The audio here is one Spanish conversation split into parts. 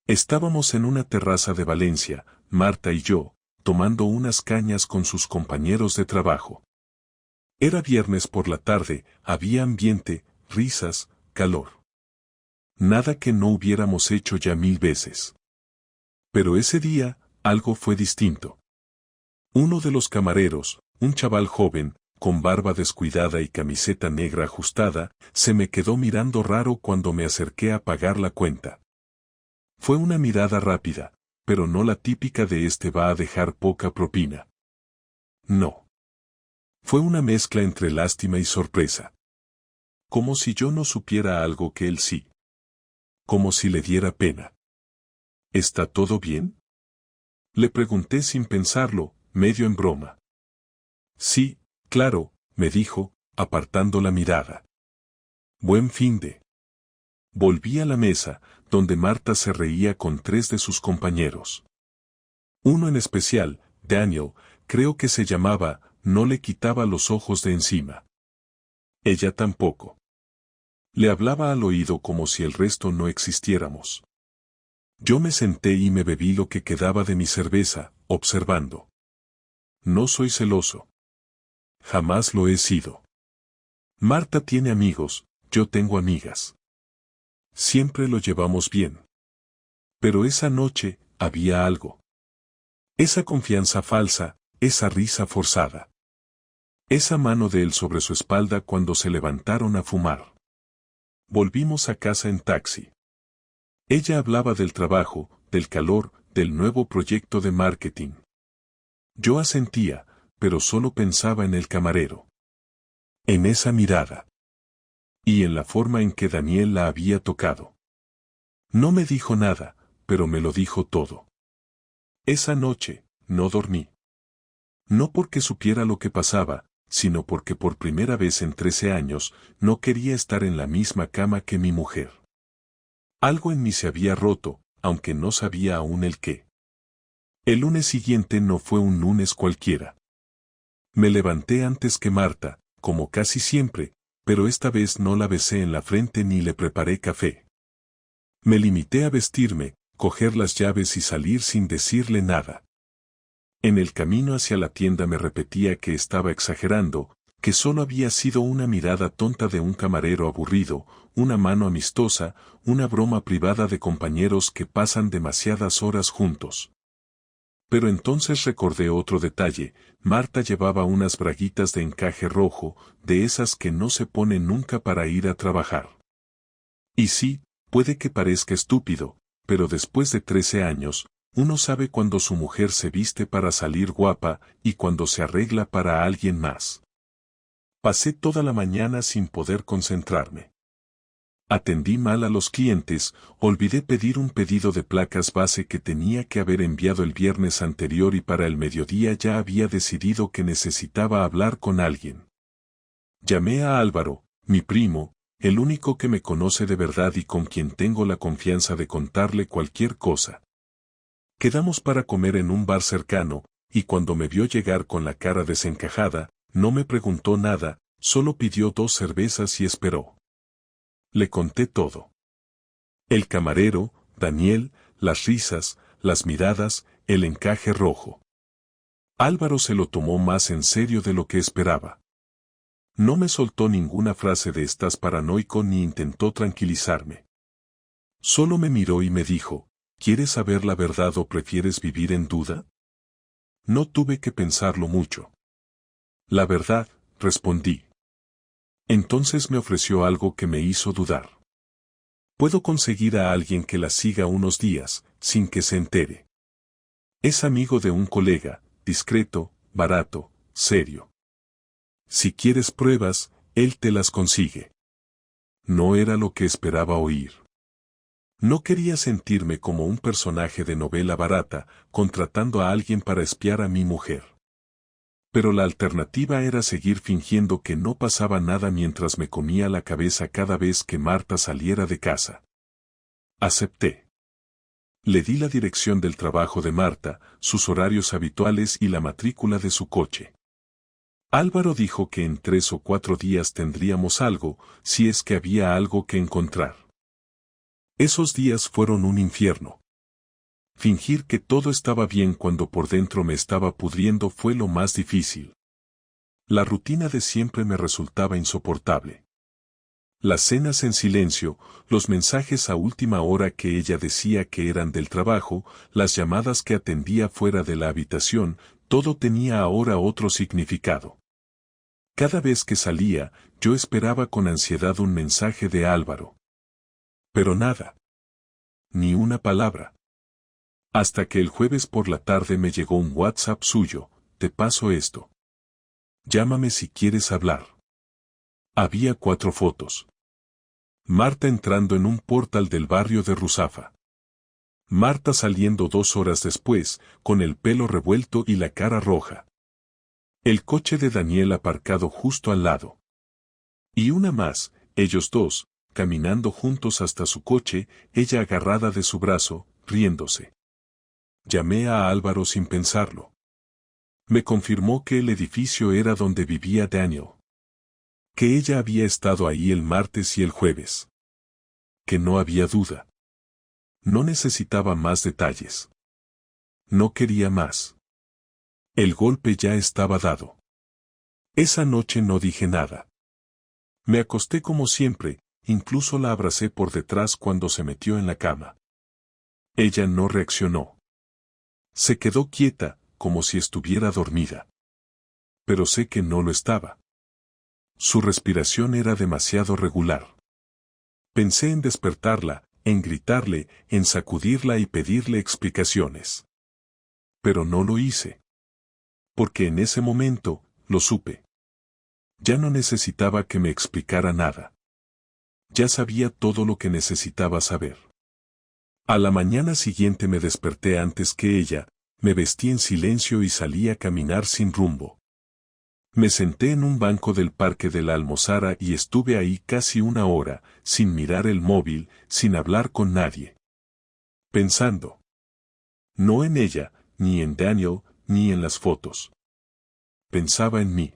Estábamos en una terraza de Valencia, Marta y yo, tomando unas cañas con sus compañeros de trabajo. Era viernes por la tarde, había ambiente, risas, calor. Nada que no hubiéramos hecho ya 1000 veces. Pero ese día, algo fue distinto. Uno de los camareros, un chaval joven, con barba descuidada y camiseta negra ajustada, se me quedó mirando raro cuando me acerqué a pagar la cuenta. Fue una mirada rápida, pero no la típica de va a dejar poca propina. No. Fue una mezcla entre lástima y sorpresa. Como si yo no supiera algo que él sí. Como si le diera pena. ¿Está todo bien? Le pregunté sin pensarlo, medio en broma. Sí, claro, me dijo, apartando la mirada. Buen fin de. Volví a la mesa, donde Marta se reía con 3 de sus compañeros. Uno en especial, Daniel, creo que se llamaba, no le quitaba los ojos de encima. Ella tampoco. Le hablaba al oído como si el resto no existiéramos. Yo me senté y me bebí lo que quedaba de mi cerveza, observando. No soy celoso. Jamás lo he sido. Marta tiene amigos, yo tengo amigas. Siempre lo llevamos bien. Pero esa noche, había algo. Esa confianza falsa, esa risa forzada. Esa mano de él sobre su espalda cuando se levantaron a fumar. Volvimos a casa en taxi. Ella hablaba del trabajo, del calor, del nuevo proyecto de marketing. Yo asentía, pero solo pensaba en el camarero. En esa mirada. Y en la forma en que Daniel la había tocado. No me dijo nada, pero me lo dijo todo. Esa noche, no dormí. No porque supiera lo que pasaba, sino porque por primera vez en 13 años, no quería estar en la misma cama que mi mujer. Algo en mí se había roto, aunque no sabía aún el qué. El lunes siguiente no fue un lunes cualquiera. Me levanté antes que Marta, como casi siempre, pero esta vez no la besé en la frente ni le preparé café. Me limité a vestirme, coger las llaves y salir sin decirle nada. En el camino hacia la tienda me repetía que estaba exagerando, que solo había sido una mirada tonta de un camarero aburrido, una mano amistosa, una broma privada de compañeros que pasan demasiadas horas juntos. Pero entonces recordé otro detalle, Marta llevaba unas braguitas de encaje rojo, de esas que no se ponen nunca para ir a trabajar. Y sí, puede que parezca estúpido, pero después de 13 años, uno sabe cuando su mujer se viste para salir guapa y cuando se arregla para alguien más. Pasé toda la mañana sin poder concentrarme. Atendí mal a los clientes, olvidé pedir un pedido de placas base que tenía que haber enviado el viernes anterior y para el mediodía ya había decidido que necesitaba hablar con alguien. Llamé a Álvaro, mi primo, el único que me conoce de verdad y con quien tengo la confianza de contarle cualquier cosa. Quedamos para comer en un bar cercano, y cuando me vio llegar con la cara desencajada, no me preguntó nada, solo pidió 2 cervezas y esperó. Le conté todo. El camarero, Daniel, las risas, las miradas, el encaje rojo. Álvaro se lo tomó más en serio de lo que esperaba. No me soltó ninguna frase de estas paranoico ni intentó tranquilizarme. Solo me miró y me dijo, ¿quieres saber la verdad o prefieres vivir en duda? No tuve que pensarlo mucho. La verdad, respondí. Entonces me ofreció algo que me hizo dudar. Puedo conseguir a alguien que la siga unos días, sin que se entere. Es amigo de un colega, discreto, barato, serio. Si quieres pruebas, él te las consigue. No era lo que esperaba oír. No quería sentirme como un personaje de novela barata, contratando a alguien para espiar a mi mujer. Pero la alternativa era seguir fingiendo que no pasaba nada mientras me comía la cabeza cada vez que Marta saliera de casa. Acepté. Le di la dirección del trabajo de Marta, sus horarios habituales y la matrícula de su coche. Álvaro dijo que en 3 o 4 días tendríamos algo, si es que había algo que encontrar. Esos días fueron un infierno. Fingir que todo estaba bien cuando por dentro me estaba pudriendo fue lo más difícil. La rutina de siempre me resultaba insoportable. Las cenas en silencio, los mensajes a última hora que ella decía que eran del trabajo, las llamadas que atendía fuera de la habitación, todo tenía ahora otro significado. Cada vez que salía, yo esperaba con ansiedad un mensaje de Álvaro. Pero nada. Ni una palabra. Hasta que el jueves por la tarde me llegó un WhatsApp suyo: te paso esto. Llámame si quieres hablar. Había 4 fotos. Marta entrando en un portal del barrio de Ruzafa. Marta saliendo 2 horas después, con el pelo revuelto y la cara roja. El coche de Daniel aparcado justo al lado. Y una más, ellos dos, caminando juntos hasta su coche, ella agarrada de su brazo, riéndose. Llamé a Álvaro sin pensarlo. Me confirmó que el edificio era donde vivía Daniel. Que ella había estado ahí el martes y el jueves. Que no había duda. No necesitaba más detalles. No quería más. El golpe ya estaba dado. Esa noche no dije nada. Me acosté como siempre, incluso la abracé por detrás cuando se metió en la cama. Ella no reaccionó. Se quedó quieta, como si estuviera dormida. Pero sé que no lo estaba. Su respiración era demasiado regular. Pensé en despertarla, en gritarle, en sacudirla y pedirle explicaciones. Pero no lo hice. Porque en ese momento, lo supe. Ya no necesitaba que me explicara nada. Ya sabía todo lo que necesitaba saber. A la mañana siguiente me desperté antes que ella, me vestí en silencio y salí a caminar sin rumbo. Me senté en un banco del Parque de la Almozara y estuve ahí casi 1 hora, sin mirar el móvil, sin hablar con nadie. Pensando. No en ella, ni en Daniel, ni en las fotos. Pensaba en mí.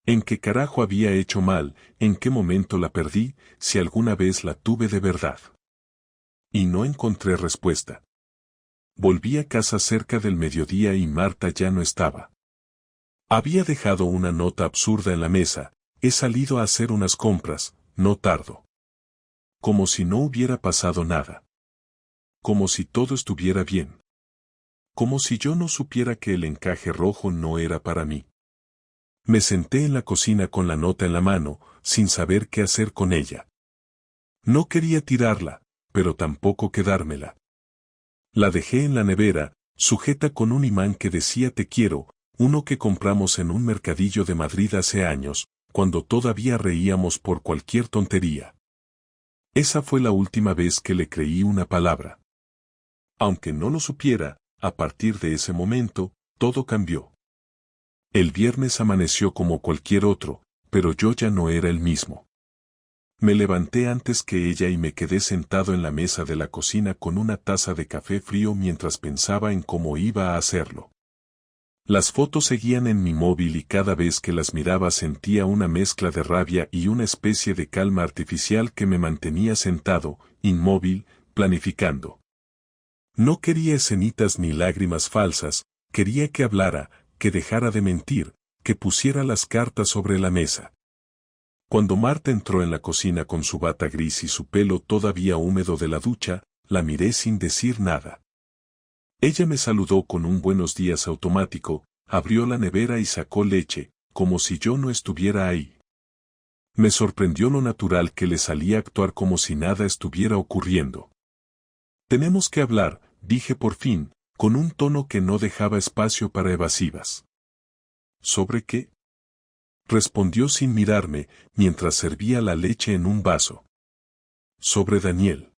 ¿En qué carajo había hecho mal? ¿En qué momento la perdí? Si alguna vez la tuve de verdad. Y no encontré respuesta. Volví a casa cerca del mediodía y Marta ya no estaba. Había dejado una nota absurda en la mesa: he salido a hacer unas compras, no tardo. Como si no hubiera pasado nada. Como si todo estuviera bien. Como si yo no supiera que el encaje rojo no era para mí. Me senté en la cocina con la nota en la mano, sin saber qué hacer con ella. No quería tirarla, pero tampoco quedármela. La dejé en la nevera, sujeta con un imán que decía te quiero, uno que compramos en un mercadillo de Madrid hace años, cuando todavía reíamos por cualquier tontería. Esa fue la última vez que le creí una palabra. Aunque no lo supiera, a partir de ese momento, todo cambió. El viernes amaneció como cualquier otro, pero yo ya no era el mismo. Me levanté antes que ella y me quedé sentado en la mesa de la cocina con una taza de café frío mientras pensaba en cómo iba a hacerlo. Las fotos seguían en mi móvil y cada vez que las miraba sentía una mezcla de rabia y una especie de calma artificial que me mantenía sentado, inmóvil, planificando. No quería escenitas ni lágrimas falsas, quería que hablara, que dejara de mentir, que pusiera las cartas sobre la mesa. Cuando Marta entró en la cocina con su bata gris y su pelo todavía húmedo de la ducha, la miré sin decir nada. Ella me saludó con un buenos días automático, abrió la nevera y sacó leche, como si yo no estuviera ahí. Me sorprendió lo natural que le salía actuar como si nada estuviera ocurriendo. Tenemos que hablar, dije por fin, con un tono que no dejaba espacio para evasivas. ¿Sobre qué? Respondió sin mirarme, mientras servía la leche en un vaso. Sobre Daniel.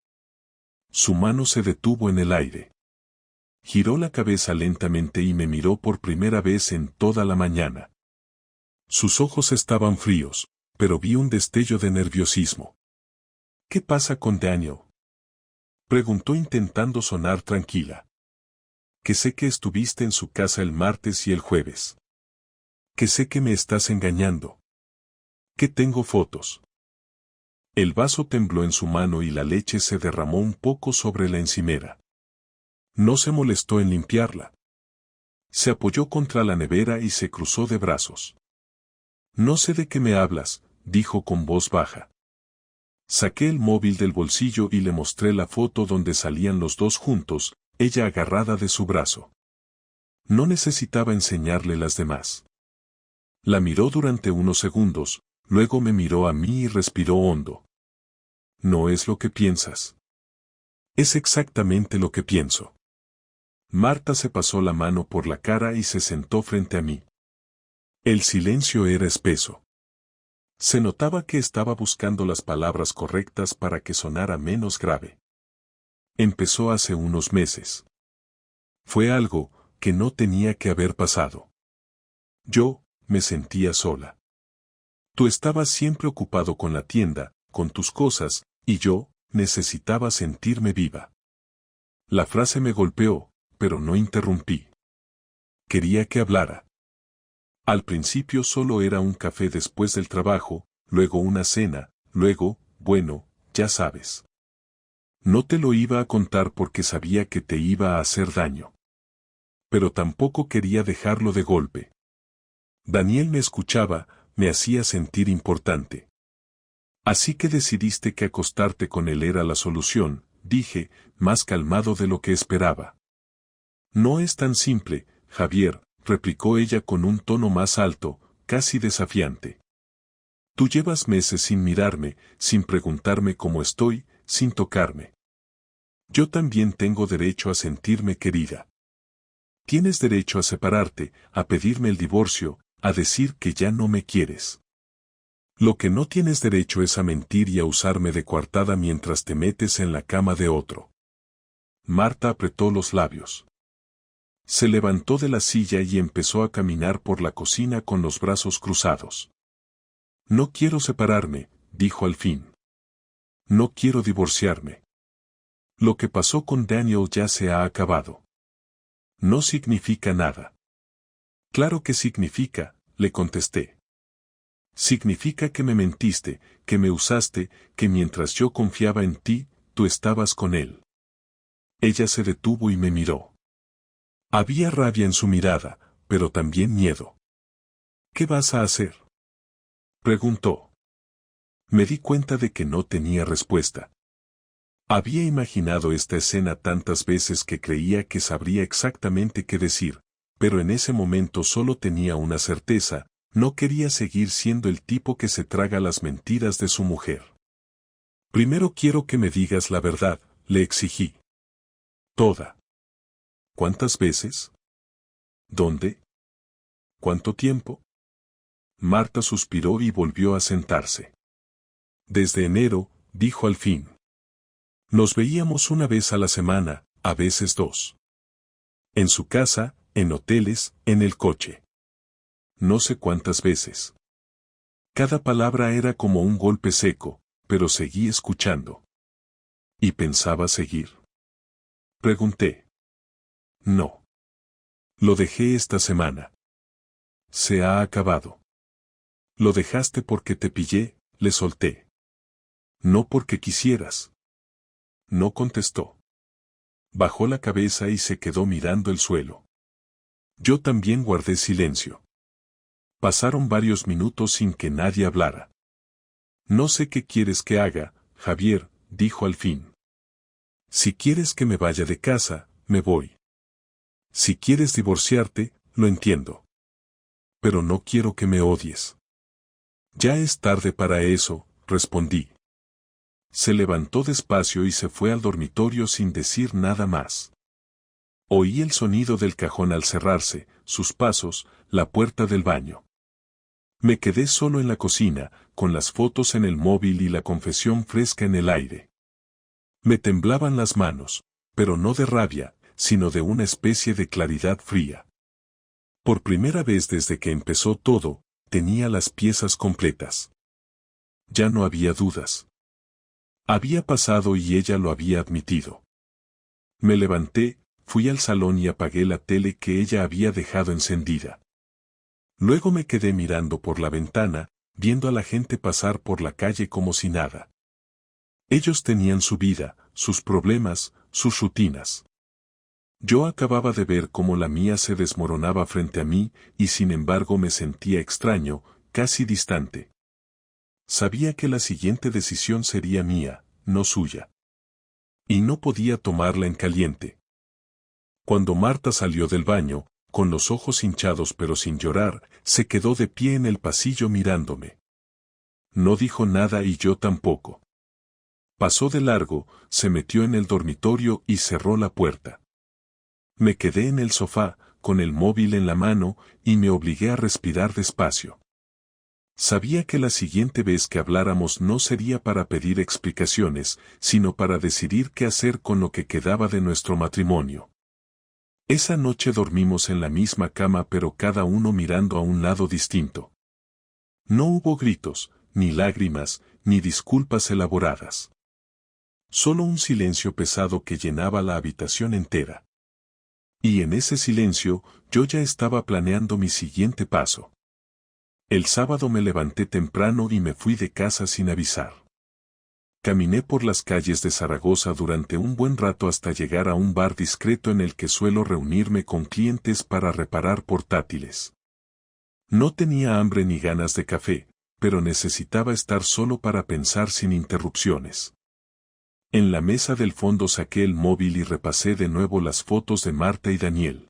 Su mano se detuvo en el aire. Giró la cabeza lentamente y me miró por primera vez en toda la mañana. Sus ojos estaban fríos, pero vi un destello de nerviosismo. ¿Qué pasa con Daniel? Preguntó intentando sonar tranquila. Que sé que estuviste en su casa el martes y el jueves. Que sé que me estás engañando. Que tengo fotos. El vaso tembló en su mano y la leche se derramó un poco sobre la encimera. No se molestó en limpiarla. Se apoyó contra la nevera y se cruzó de brazos. No sé de qué me hablas, dijo con voz baja. Saqué el móvil del bolsillo y le mostré la foto donde salían los dos juntos, ella agarrada de su brazo. No necesitaba enseñarle las demás. La miró durante unos segundos, luego me miró a mí y respiró hondo. No es lo que piensas. Es exactamente lo que pienso. Marta se pasó la mano por la cara y se sentó frente a mí. El silencio era espeso. Se notaba que estaba buscando las palabras correctas para que sonara menos grave. Empezó hace unos meses. Fue algo que no tenía que haber pasado. Yo me sentía sola. Tú estabas siempre ocupado con la tienda, con tus cosas, y yo necesitaba sentirme viva. La frase me golpeó, pero no interrumpí. Quería que hablara. Al principio solo era un café después del trabajo, luego una cena, luego, bueno, ya sabes. No te lo iba a contar porque sabía que te iba a hacer daño. Pero tampoco quería dejarlo de golpe. Daniel me escuchaba, me hacía sentir importante. Así que decidiste que acostarte con él era la solución, dije, más calmado de lo que esperaba. No es tan simple, Javier, replicó ella con un tono más alto, casi desafiante. Tú llevas meses sin mirarme, sin preguntarme cómo estoy, sin tocarme. Yo también tengo derecho a sentirme querida. Tienes derecho a separarte, a pedirme el divorcio, a decir que ya no me quieres. Lo que no tienes derecho es a mentir y a usarme de coartada mientras te metes en la cama de otro. Marta apretó los labios. Se levantó de la silla y empezó a caminar por la cocina con los brazos cruzados. No quiero separarme, dijo al fin. No quiero divorciarme. Lo que pasó con Daniel ya se ha acabado. No significa nada. Claro que significa, le contesté. Significa que me mentiste, que me usaste, que mientras yo confiaba en ti, tú estabas con él. Ella se detuvo y me miró. Había rabia en su mirada, pero también miedo. ¿Qué vas a hacer?, preguntó. Me di cuenta de que no tenía respuesta. Había imaginado esta escena tantas veces que creía que sabría exactamente qué decir, pero en ese momento solo tenía una certeza, no quería seguir siendo el tipo que se traga las mentiras de su mujer. Primero quiero que me digas la verdad, le exigí. Toda. ¿Cuántas veces? ¿Dónde? ¿Cuánto tiempo? Marta suspiró y volvió a sentarse. Desde enero, dijo al fin. Nos veíamos una vez a la semana, a veces dos. En su casa, en hoteles, en el coche. No sé cuántas veces. Cada palabra era como un golpe seco, pero seguí escuchando. ¿Y pensaba seguir?, pregunté. No. Lo dejé esta semana. Se ha acabado. Lo dejaste porque te pillé, le solté. No porque quisieras. No contestó. Bajó la cabeza y se quedó mirando el suelo. Yo también guardé silencio. Pasaron varios minutos sin que nadie hablara. No sé qué quieres que haga, Javier, dijo al fin. Si quieres que me vaya de casa, me voy. Si quieres divorciarte, lo entiendo. Pero no quiero que me odies. Ya es tarde para eso, respondí. Se levantó despacio y se fue al dormitorio sin decir nada más. Oí el sonido del cajón al cerrarse, sus pasos, la puerta del baño. Me quedé solo en la cocina, con las fotos en el móvil y la confesión fresca en el aire. Me temblaban las manos, pero no de rabia, sino de una especie de claridad fría. Por primera vez desde que empezó todo, tenía las piezas completas. Ya no había dudas. Había pasado y ella lo había admitido. Me levanté, fui al salón y apagué la tele que ella había dejado encendida. Luego me quedé mirando por la ventana, viendo a la gente pasar por la calle como si nada. Ellos tenían su vida, sus problemas, sus rutinas. Yo acababa de ver cómo la mía se desmoronaba frente a mí y sin embargo me sentía extraño, casi distante. Sabía que la siguiente decisión sería mía, no suya. Y no podía tomarla en caliente. Cuando Marta salió del baño, con los ojos hinchados pero sin llorar, se quedó de pie en el pasillo mirándome. No dijo nada y yo tampoco. Pasó de largo, se metió en el dormitorio y cerró la puerta. Me quedé en el sofá, con el móvil en la mano, y me obligué a respirar despacio. Sabía que la siguiente vez que habláramos no sería para pedir explicaciones, sino para decidir qué hacer con lo que quedaba de nuestro matrimonio. Esa noche dormimos en la misma cama pero cada uno mirando a un lado distinto. No hubo gritos, ni lágrimas, ni disculpas elaboradas. Solo un silencio pesado que llenaba la habitación entera. Y en ese silencio, yo ya estaba planeando mi siguiente paso. El sábado me levanté temprano y me fui de casa sin avisar. Caminé por las calles de Zaragoza durante un buen rato hasta llegar a un bar discreto en el que suelo reunirme con clientes para reparar portátiles. No tenía hambre ni ganas de café, pero necesitaba estar solo para pensar sin interrupciones. En la mesa del fondo saqué el móvil y repasé de nuevo las fotos de Marta y Daniel.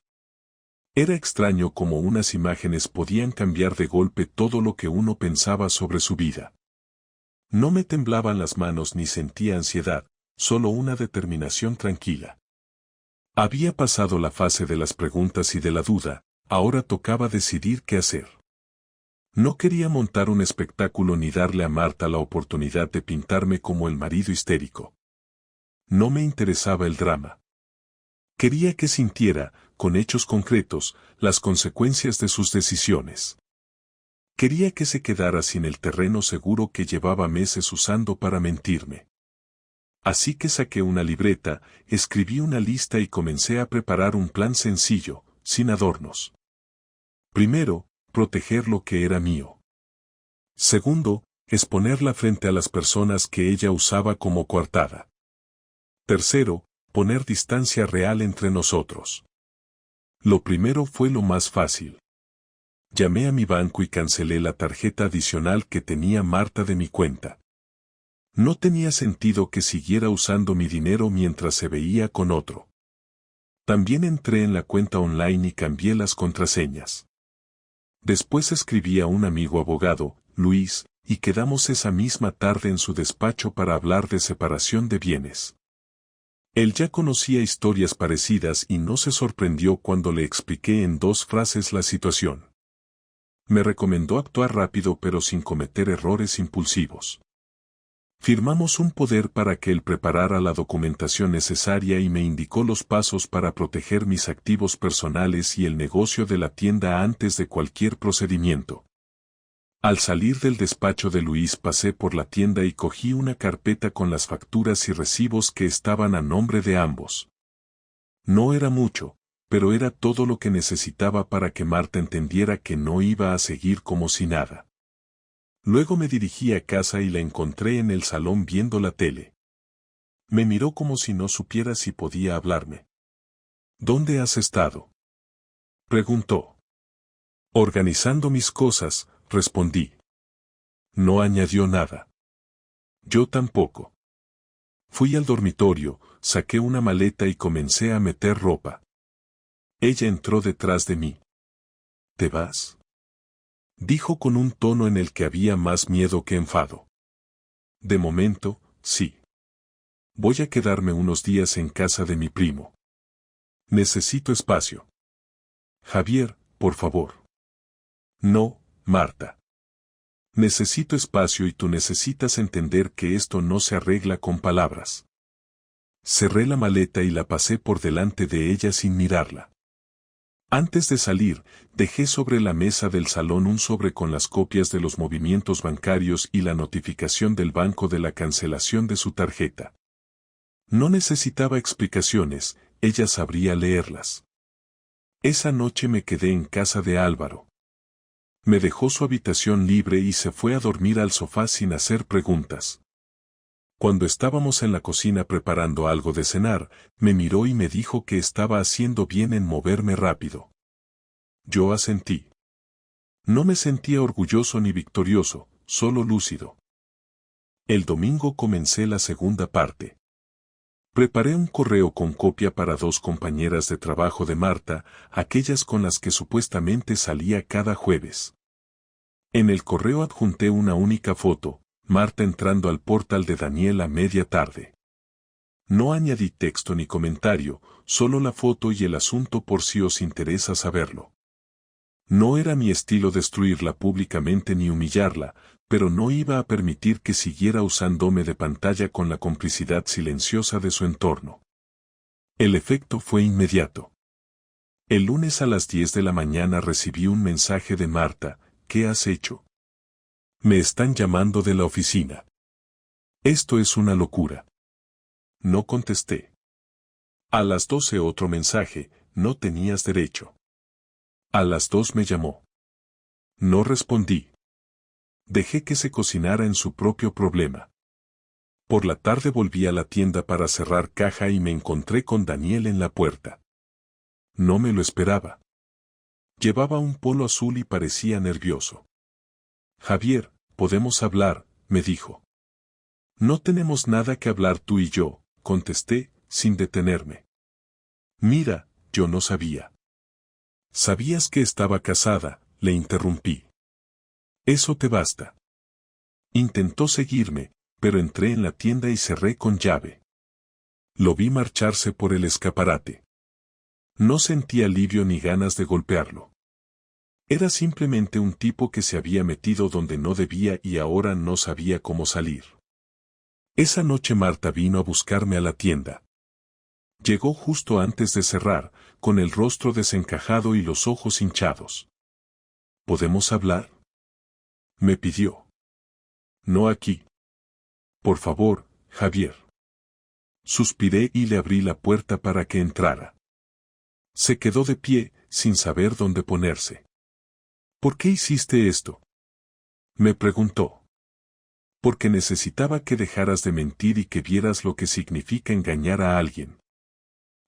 Era extraño cómo unas imágenes podían cambiar de golpe todo lo que uno pensaba sobre su vida. No me temblaban las manos ni sentía ansiedad, solo una determinación tranquila. Había pasado la fase de las preguntas y de la duda, ahora tocaba decidir qué hacer. No quería montar un espectáculo ni darle a Marta la oportunidad de pintarme como el marido histérico. No me interesaba el drama. Quería que sintiera, con hechos concretos, las consecuencias de sus decisiones. Quería que se quedara sin el terreno seguro que llevaba meses usando para mentirme. Así que saqué una libreta, escribí una lista y comencé a preparar un plan sencillo, sin adornos. Primero, proteger lo que era mío. Segundo, exponerla frente a las personas que ella usaba como coartada. Tercero, poner distancia real entre nosotros. Lo primero fue lo más fácil. Llamé a mi banco y cancelé la tarjeta adicional que tenía Marta de mi cuenta. No tenía sentido que siguiera usando mi dinero mientras se veía con otro. También entré en la cuenta online y cambié las contraseñas. Después escribí a un amigo abogado, Luis, y quedamos esa misma tarde en su despacho para hablar de separación de bienes. Él ya conocía historias parecidas y no se sorprendió cuando le expliqué en 2 frases la situación. Me recomendó actuar rápido pero sin cometer errores impulsivos. Firmamos un poder para que él preparara la documentación necesaria y me indicó los pasos para proteger mis activos personales y el negocio de la tienda antes de cualquier procedimiento. Al salir del despacho de Luis pasé por la tienda y cogí una carpeta con las facturas y recibos que estaban a nombre de ambos. No era mucho, pero era todo lo que necesitaba para que Marta entendiera que no iba a seguir como si nada. Luego me dirigí a casa y la encontré en el salón viendo la tele. Me miró como si no supiera si podía hablarme. ¿Dónde has estado?, preguntó. Organizando mis cosas, respondí. No añadió nada. Yo tampoco. Fui al dormitorio, saqué una maleta y comencé a meter ropa. Ella entró detrás de mí. ¿Te vas?, dijo con un tono en el que había más miedo que enfado. De momento, sí. Voy a quedarme unos días en casa de mi primo. Necesito espacio. Javier, por favor. No, Marta. Necesito espacio y tú necesitas entender que esto no se arregla con palabras. Cerré la maleta y la pasé por delante de ella sin mirarla. Antes de salir, dejé sobre la mesa del salón un sobre con las copias de los movimientos bancarios y la notificación del banco de la cancelación de su tarjeta. No necesitaba explicaciones, ella sabría leerlas. Esa noche me quedé en casa de Álvaro. Me dejó su habitación libre y se fue a dormir al sofá sin hacer preguntas. Cuando estábamos en la cocina preparando algo de cenar, me miró y me dijo que estaba haciendo bien en moverme rápido. Yo asentí. No me sentía orgulloso ni victorioso, solo lúcido. El domingo comencé la segunda parte. Preparé un correo con copia para 2 compañeras de trabajo de Marta, aquellas con las que supuestamente salía cada jueves. En el correo adjunté una única foto, Marta entrando al portal de Daniel a media tarde. No añadí texto ni comentario, solo la foto y el asunto por si os interesa saberlo. No era mi estilo destruirla públicamente ni humillarla, pero no iba a permitir que siguiera usándome de pantalla con la complicidad silenciosa de su entorno. El efecto fue inmediato. El lunes a las 10 de la mañana recibí un mensaje de Marta: ¿qué has hecho? Me están llamando de la oficina. Esto es una locura. No contesté. A las 12 otro mensaje: no tenías derecho. A las 2 me llamó. No respondí. Dejé que se cocinara en su propio problema. Por la tarde volví a la tienda para cerrar caja y me encontré con Daniel en la puerta. No me lo esperaba. Llevaba un polo azul y parecía nervioso. Javier, ¿podemos hablar?, me dijo. No tenemos nada que hablar tú y yo, contesté, sin detenerme. Mira, yo no sabía. ¿Sabías que estaba casada?, le interrumpí. Eso te basta. Intentó seguirme, pero entré en la tienda y cerré con llave. Lo vi marcharse por el escaparate. No sentí alivio ni ganas de golpearlo. Era simplemente un tipo que se había metido donde no debía y ahora no sabía cómo salir. Esa noche Marta vino a buscarme a la tienda. Llegó justo antes de cerrar, con el rostro desencajado y los ojos hinchados. ¿Podemos hablar?, me pidió. No aquí. Por favor, Javier. Suspiré y le abrí la puerta para que entrara. Se quedó de pie, sin saber dónde ponerse. ¿Por qué hiciste esto?, me preguntó. Porque necesitaba que dejaras de mentir y que vieras lo que significa engañar a alguien.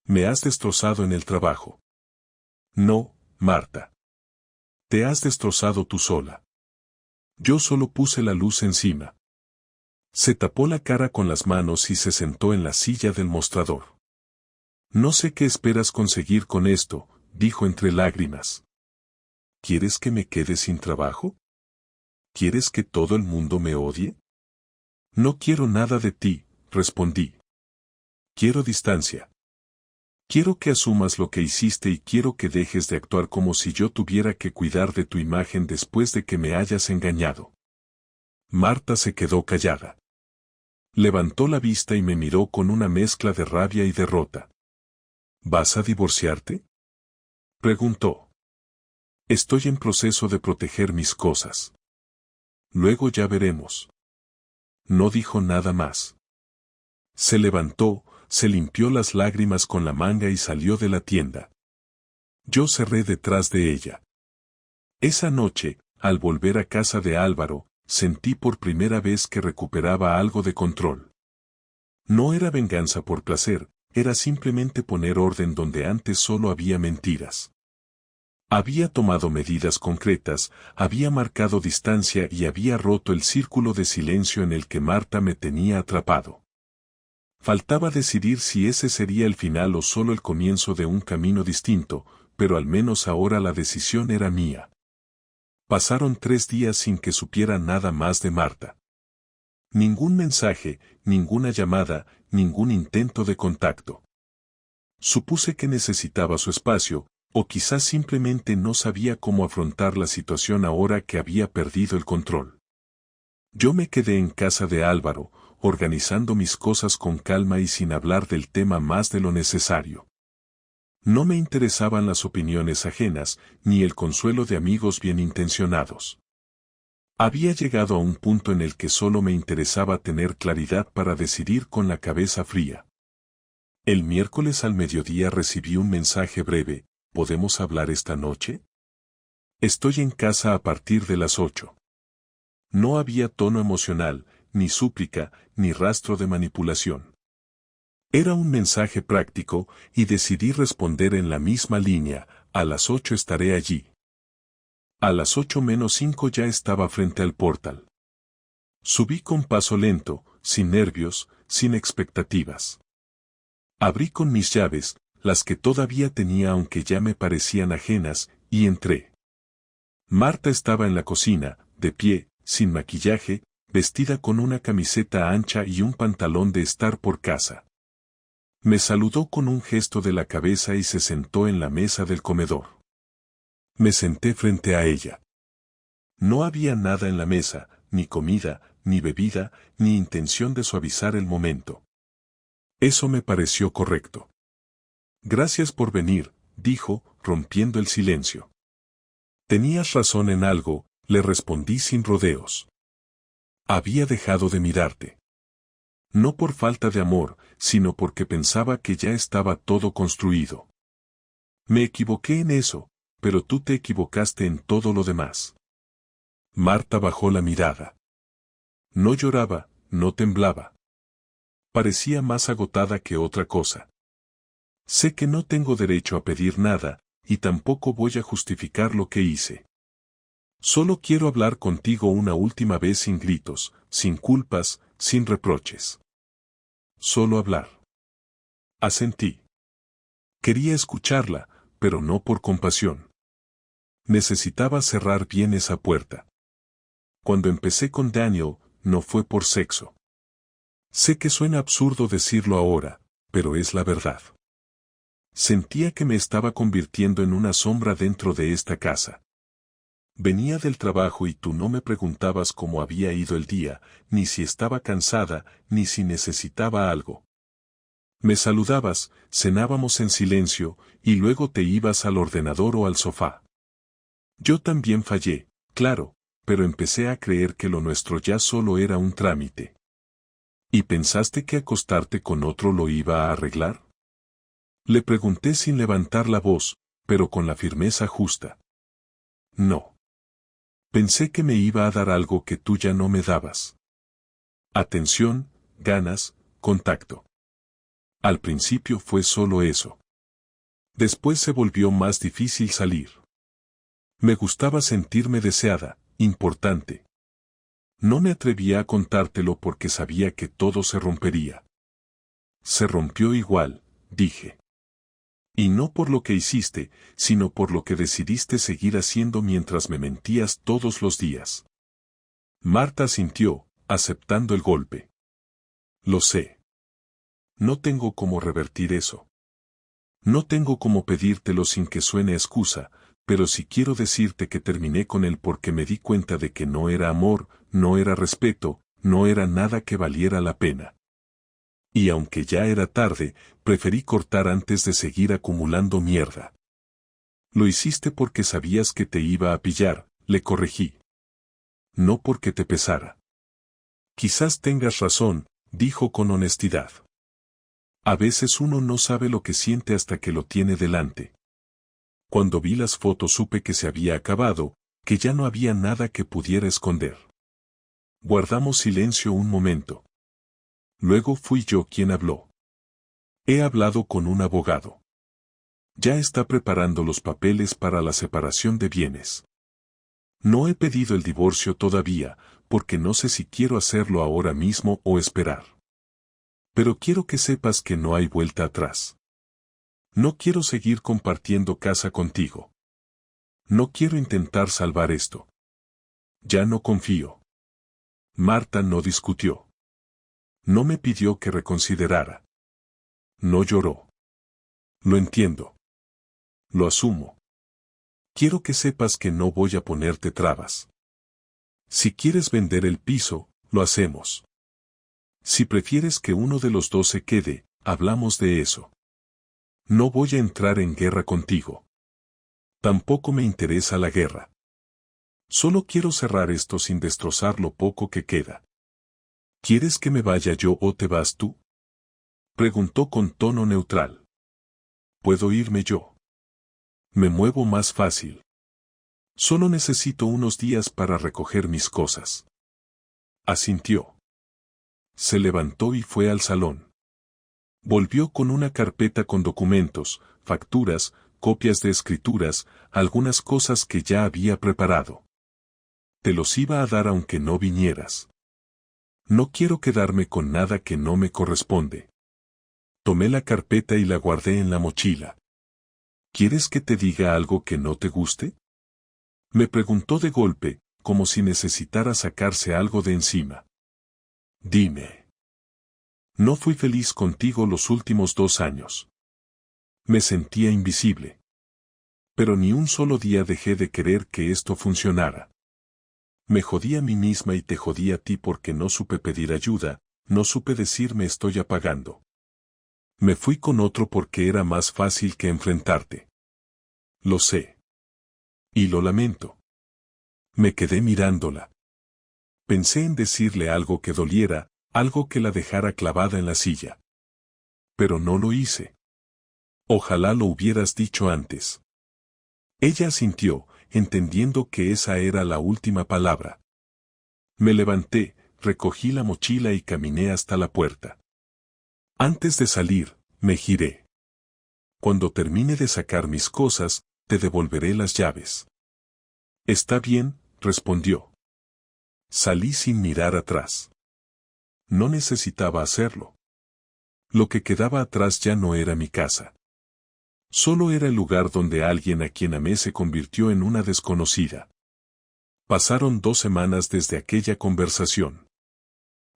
Me has destrozado en el trabajo. No, Marta. Te has destrozado tú sola. Yo solo puse la luz encima. Se tapó la cara con las manos y se sentó en la silla del mostrador. No sé qué esperas conseguir con esto, dijo entre lágrimas. ¿Quieres que me quede sin trabajo? ¿Quieres que todo el mundo me odie? No quiero nada de ti, respondí. Quiero distancia. Quiero que asumas lo que hiciste y quiero que dejes de actuar como si yo tuviera que cuidar de tu imagen después de que me hayas engañado. Marta se quedó callada. Levantó la vista y me miró con una mezcla de rabia y derrota. ¿Vas a divorciarte?, preguntó. Estoy en proceso de proteger mis cosas. Luego ya veremos. No dijo nada más. Se levantó, se limpió las lágrimas con la manga y salió de la tienda. Yo cerré detrás de ella. Esa noche, al volver a casa de Álvaro, sentí por primera vez que recuperaba algo de control. No era venganza por placer, era simplemente poner orden donde antes solo había mentiras. Había tomado medidas concretas, había marcado distancia y había roto el círculo de silencio en el que Marta me tenía atrapado. Faltaba decidir si ese sería el final o solo el comienzo de un camino distinto, pero al menos ahora la decisión era mía. Pasaron 3 días sin que supiera nada más de Marta. Ningún mensaje, ninguna llamada, ningún intento de contacto. Supuse que necesitaba su espacio, o quizás simplemente no sabía cómo afrontar la situación ahora que había perdido el control. Yo me quedé en casa de Álvaro, organizando mis cosas con calma y sin hablar del tema más de lo necesario. No me interesaban las opiniones ajenas, ni el consuelo de amigos bien intencionados. Había llegado a un punto en el que solo me interesaba tener claridad para decidir con la cabeza fría. El miércoles al mediodía recibí un mensaje breve: ¿podemos hablar esta noche? Estoy en casa a partir de las 8. No había tono emocional, ni súplica, ni rastro de manipulación. Era un mensaje práctico, y decidí responder en la misma línea: a las 8 estaré allí. A las 8:05 ya estaba frente al portal. Subí con paso lento, sin nervios, sin expectativas. Abrí con mis llaves, las que todavía tenía aunque ya me parecían ajenas, y entré. Marta estaba en la cocina, de pie, sin maquillaje, vestida con una camiseta ancha y un pantalón de estar por casa. Me saludó con un gesto de la cabeza y se sentó en la mesa del comedor. Me senté frente a ella. No había nada en la mesa, ni comida, ni bebida, ni intención de suavizar el momento. Eso me pareció correcto. Gracias por venir, dijo, rompiendo el silencio. Tenías razón en algo, le respondí sin rodeos. Había dejado de mirarte. No por falta de amor, sino porque pensaba que ya estaba todo construido. Me equivoqué en eso, pero tú te equivocaste en todo lo demás. Marta bajó la mirada. No lloraba, no temblaba. Parecía más agotada que otra cosa. Sé que no tengo derecho a pedir nada, y tampoco voy a justificar lo que hice. Solo quiero hablar contigo una última vez sin gritos, sin culpas, sin reproches. Solo hablar. Asentí. Quería escucharla, pero no por compasión. Necesitaba cerrar bien esa puerta. Cuando empecé con Daniel, no fue por sexo. Sé que suena absurdo decirlo ahora, pero es la verdad. Sentía que me estaba convirtiendo en una sombra dentro de esta casa. Venía del trabajo y tú no me preguntabas cómo había ido el día, ni si estaba cansada, ni si necesitaba algo. Me saludabas, cenábamos en silencio, y luego te ibas al ordenador o al sofá. Yo también fallé, claro, pero empecé a creer que lo nuestro ya solo era un trámite. ¿Y pensaste que acostarte con otro lo iba a arreglar? Le pregunté sin levantar la voz, pero con la firmeza justa. No. Pensé que me iba a dar algo que tú ya no me dabas. Atención, ganas, contacto. Al principio fue solo eso. Después se volvió más difícil salir. Me gustaba sentirme deseada, importante. No me atrevía a contártelo porque sabía que todo se rompería. Se rompió igual, dije. Y no por lo que hiciste, sino por lo que decidiste seguir haciendo mientras me mentías todos los días. Marta asintió, aceptando el golpe. Lo sé. No tengo cómo revertir eso. No tengo cómo pedírtelo sin que suene excusa, pero sí quiero decirte que terminé con él porque me di cuenta de que no era amor, no era respeto, no era nada que valiera la pena. Y aunque ya era tarde, preferí cortar antes de seguir acumulando mierda. Lo hiciste porque sabías que te iba a pillar, le corregí. No porque te pesara. Quizás tengas razón, dijo con honestidad. A veces uno no sabe lo que siente hasta que lo tiene delante. Cuando vi las fotos supe que se había acabado, que ya no había nada que pudiera esconder. Guardamos silencio un momento. Luego fui yo quien habló. He hablado con un abogado. Ya está preparando los papeles para la separación de bienes. No he pedido el divorcio todavía, porque no sé si quiero hacerlo ahora mismo o esperar. Pero quiero que sepas que no hay vuelta atrás. No quiero seguir compartiendo casa contigo. No quiero intentar salvar esto. Ya no confío. Marta no discutió. No me pidió que reconsiderara. No lloró. Lo entiendo. Lo asumo. Quiero que sepas que no voy a ponerte trabas. Si quieres vender el piso, lo hacemos. Si prefieres que uno de los dos se quede, hablamos de eso. No voy a entrar en guerra contigo. Tampoco me interesa la guerra. Solo quiero cerrar esto sin destrozar lo poco que queda. ¿Quieres que me vaya yo o te vas tú? Preguntó con tono neutral. ¿Puedo irme yo? Me muevo más fácil. Solo necesito unos días para recoger mis cosas. Asintió. Se levantó y fue al salón. Volvió con una carpeta con documentos, facturas, copias de escrituras, algunas cosas que ya había preparado. Te los iba a dar aunque no vinieras. No quiero quedarme con nada que no me corresponde. Tomé la carpeta y la guardé en la mochila. ¿Quieres que te diga algo que no te guste? Me preguntó de golpe, como si necesitara sacarse algo de encima. Dime. No fui feliz contigo los últimos 2 años. Me sentía invisible. Pero ni un solo día dejé de querer que esto funcionara. Me jodí a mí misma y te jodí a ti porque no supe pedir ayuda, no supe decir me estoy apagando. Me fui con otro porque era más fácil que enfrentarte. Lo sé. Y lo lamento. Me quedé mirándola. Pensé en decirle algo que doliera, algo que la dejara clavada en la silla. Pero no lo hice. Ojalá lo hubieras dicho antes. Ella asintió, entendiendo que esa era la última palabra. Me levanté, recogí la mochila y caminé hasta la puerta. Antes de salir, me giré. Cuando termine de sacar mis cosas, te devolveré las llaves. Está bien, respondió. Salí sin mirar atrás. No necesitaba hacerlo. Lo que quedaba atrás ya no era mi casa. Solo era el lugar donde alguien a quien amé se convirtió en una desconocida. Pasaron 2 semanas desde aquella conversación.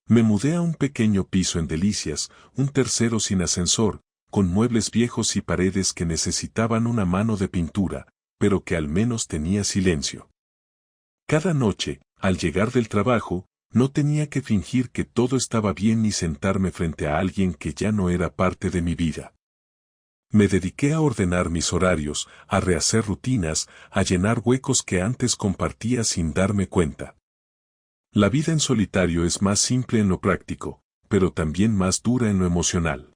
Me mudé a un pequeño piso en Delicias, un tercero sin ascensor, con muebles viejos y paredes que necesitaban una mano de pintura, pero que al menos tenía silencio. Cada noche, al llegar del trabajo, no tenía que fingir que todo estaba bien ni sentarme frente a alguien que ya no era parte de mi vida. Me dediqué a ordenar mis horarios, a rehacer rutinas, a llenar huecos que antes compartía sin darme cuenta. La vida en solitario es más simple en lo práctico, pero también más dura en lo emocional.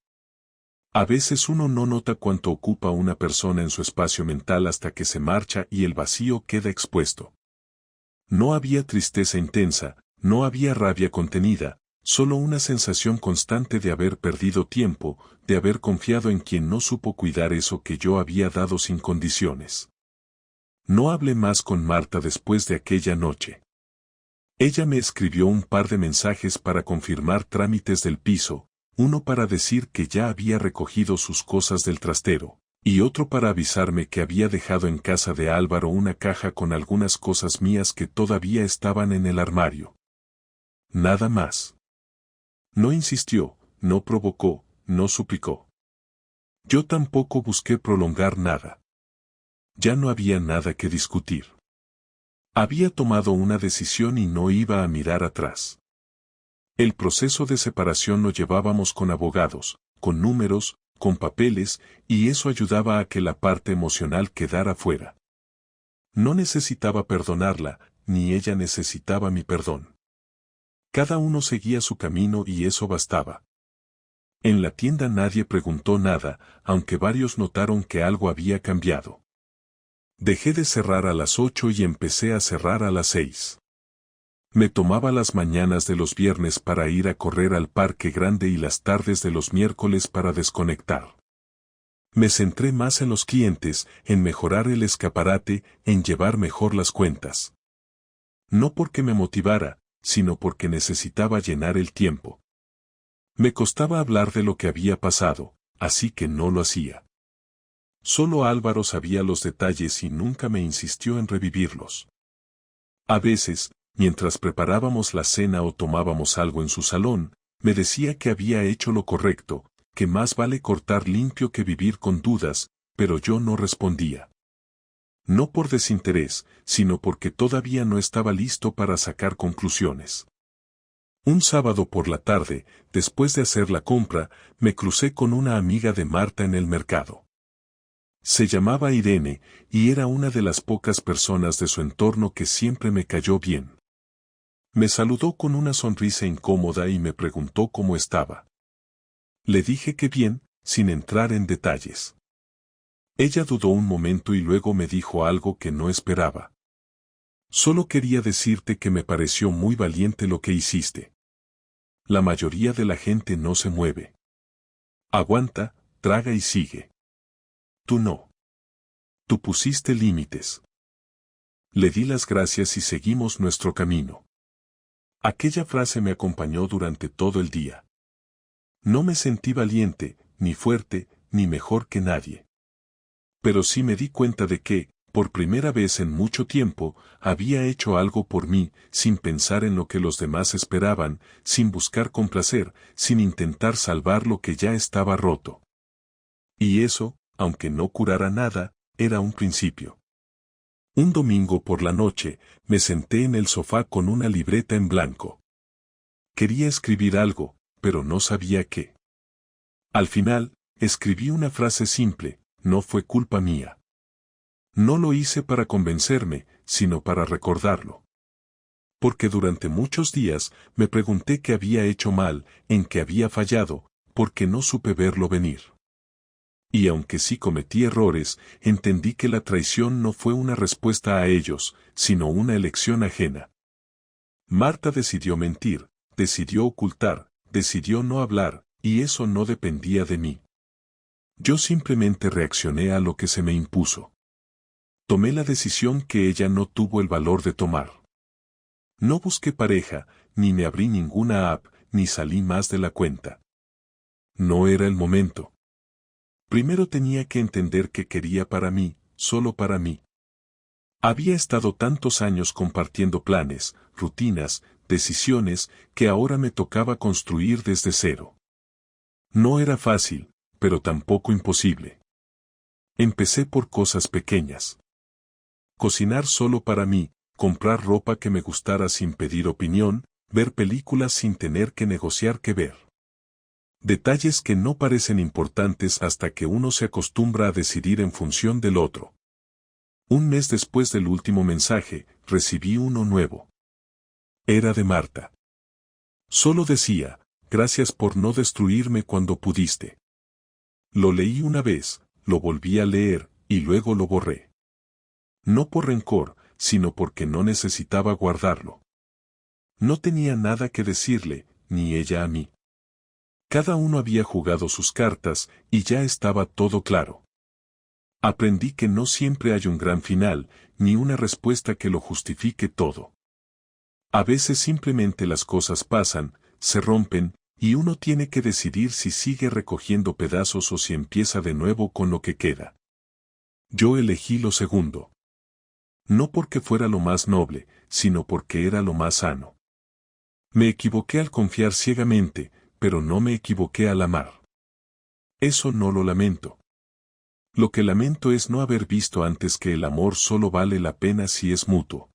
A veces uno no nota cuánto ocupa una persona en su espacio mental hasta que se marcha y el vacío queda expuesto. No había tristeza intensa, no había rabia contenida, solo una sensación constante de haber perdido tiempo, de haber confiado en quien no supo cuidar eso que yo había dado sin condiciones. No hablé más con Marta después de aquella noche. Ella me escribió un par de mensajes para confirmar trámites del piso, uno para decir que ya había recogido sus cosas del trastero, y otro para avisarme que había dejado en casa de Álvaro una caja con algunas cosas mías que todavía estaban en el armario. Nada más. No insistió, no provocó, no suplicó. Yo tampoco busqué prolongar nada. Ya no había nada que discutir. Había tomado una decisión y no iba a mirar atrás. El proceso de separación lo llevábamos con abogados, con números, con papeles, y eso ayudaba a que la parte emocional quedara fuera. No necesitaba perdonarla, ni ella necesitaba mi perdón. Cada uno seguía su camino y eso bastaba. En la tienda nadie preguntó nada, aunque varios notaron que algo había cambiado. Dejé de cerrar a las 8 y empecé a cerrar a las 6. Me tomaba las mañanas de los viernes para ir a correr al parque grande y las tardes de los miércoles para desconectar. Me centré más en los clientes, en mejorar el escaparate, en llevar mejor las cuentas. No porque me motivara, sino porque necesitaba llenar el tiempo. Me costaba hablar de lo que había pasado, así que no lo hacía. Solo Álvaro sabía los detalles y nunca me insistió en revivirlos. A veces, mientras preparábamos la cena o tomábamos algo en su salón, me decía que había hecho lo correcto, que más vale cortar limpio que vivir con dudas, pero yo no respondía. No por desinterés, sino porque todavía no estaba listo para sacar conclusiones. Un sábado por la tarde, después de hacer la compra, me crucé con una amiga de Marta en el mercado. Se llamaba Irene, y era una de las pocas personas de su entorno que siempre me cayó bien. Me saludó con una sonrisa incómoda y me preguntó cómo estaba. Le dije que bien, sin entrar en detalles. Ella dudó un momento y luego me dijo algo que no esperaba. Solo quería decirte que me pareció muy valiente lo que hiciste. La mayoría de la gente no se mueve. Aguanta, traga y sigue. Tú no. Tú pusiste límites. Le di las gracias y seguimos nuestro camino. Aquella frase me acompañó durante todo el día. No me sentí valiente, ni fuerte, ni mejor que nadie. Pero sí me di cuenta de que, por primera vez en mucho tiempo, había hecho algo por mí, sin pensar en lo que los demás esperaban, sin buscar complacer, sin intentar salvar lo que ya estaba roto. Y eso, aunque no curara nada, era un principio. Un domingo por la noche, me senté en el sofá con una libreta en blanco. Quería escribir algo, pero no sabía qué. Al final, escribí una frase simple: no fue culpa mía. No lo hice para convencerme, sino para recordarlo. Porque durante muchos días me pregunté qué había hecho mal, en qué había fallado, porque no supe verlo venir. Y aunque sí cometí errores, entendí que la traición no fue una respuesta a ellos, sino una elección ajena. Marta decidió mentir, decidió ocultar, decidió no hablar, y eso no dependía de mí. Yo simplemente reaccioné a lo que se me impuso. Tomé la decisión que ella no tuvo el valor de tomar. No busqué pareja, ni me abrí ninguna app, ni salí más de la cuenta. No era el momento. Primero tenía que entender que quería para mí, solo para mí. Había estado tantos años compartiendo planes, rutinas, decisiones, que ahora me tocaba construir desde cero. No era fácil, pero tampoco imposible. Empecé por cosas pequeñas. Cocinar solo para mí, comprar ropa que me gustara sin pedir opinión, ver películas sin tener que negociar qué ver. Detalles que no parecen importantes hasta que uno se acostumbra a decidir en función del otro. Un mes después del último mensaje, recibí uno nuevo. Era de Marta. Solo decía: gracias por no destruirme cuando pudiste. Lo leí una vez, lo volví a leer, y luego lo borré. No por rencor, sino porque no necesitaba guardarlo. No tenía nada que decirle, ni ella a mí. Cada uno había jugado sus cartas, y ya estaba todo claro. Aprendí que no siempre hay un gran final, ni una respuesta que lo justifique todo. A veces simplemente las cosas pasan, se rompen, y uno tiene que decidir si sigue recogiendo pedazos o si empieza de nuevo con lo que queda. Yo elegí lo segundo. No porque fuera lo más noble, sino porque era lo más sano. Me equivoqué al confiar ciegamente, pero no me equivoqué al amar. Eso no lo lamento. Lo que lamento es no haber visto antes que el amor solo vale la pena si es mutuo.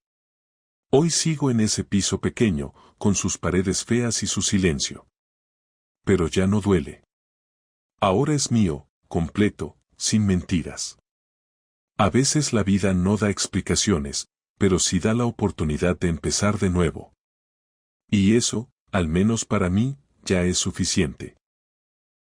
Hoy sigo en ese piso pequeño, con sus paredes feas y su silencio. Pero ya no duele. Ahora es mío, completo, sin mentiras. A veces la vida no da explicaciones, pero sí da la oportunidad de empezar de nuevo. Y eso, al menos para mí, ya es suficiente.